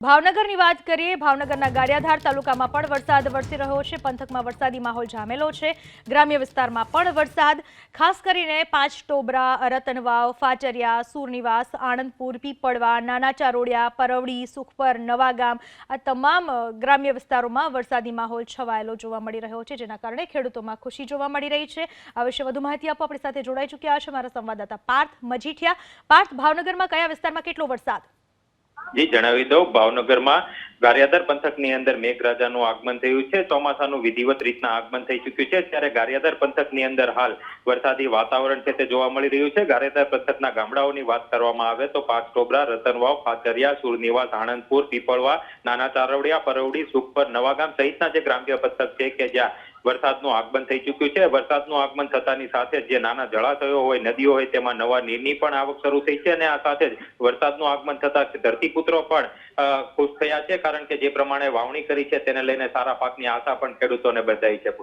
ભાવનગરની વાત કરીએ। ભાવનગરના ગારિયાધાર તાલુકામાં પણ વરસાદ વરસી રહ્યો છે। પંથકમાં વરસાદી માહોલ જામેલો છે। ગ્રામ્ય વિસ્તારમાં પણ વરસાદ, ખાસ કરીને પાંચટોબરા, રતનવાવ, ફાચરિયા, સુરનિવાસ, આણંદપુર, પીપળવા, નાના ચારોડિયા, પરવડી, સુખપર, નવાગામ આ તમામ ગ્રામ્ય વિસ્તારોમાં વરસાદી માહોલ છવાયેલો જોવા મળી રહ્યો છે, જેના કારણે ખેડૂતોમાં ખુશી જોવા મળી રહી છે। આ વિશે વધુ માહિતી આપવા આપણી સાથે જોડાઈ ચૂક્યા છે મારા સંવાદદાતા પાર્થ મજીઠિયા। પાર્થ, ભાવનગરમાં કયા વિસ્તારમાં કેટલો વરસાદ? જી જણાવી દઉં, ભાવનગરમાં ગારિયાધાર પંથકની અંદર મેઘરાજાનું આગમન થયું છે। ચોમાસાનું વિધિવત રીતના આગમન થઈ ચૂક્યું છે, ત્યારે ગારિયાધાર પંથકની અંદર હાલ વરસાદી વાતાવરણ છે તે જોવા મળી રહ્યું છે। ગારિયાધાર પંથકના ગામડાઓની વાત કરવામાં આવે તો પાંચટોબરા, રતનવાવ, ફાચરિયા, સુરનિવાસ, આણંદપુર, પીપળવા, નાના ચારોડિયા, પરવડી, સુખપર, નવાગામ સહિતના જે ગ્રામ્ય પંથક છે કે જ્યાં વરસાદનું આગમન થઈ ચૂક્યું છે। વરસાદનું આગમન થતાની સાથે જે નાના જળાશયો હોય, નદીઓ હોય, તેમાં નવા નીરની પણ આવક શરૂ થઈ છે, અને આ સાથે જ વરસાદનું આગમન થતા ધરતીપુત્રો પણ ખુશ થયા છે, કારણ કે જે પ્રમાણે વાવણી કરી છે તેને લઈને સારા પાકની આશા પણ ખેડૂતોને બંધાઈ છે।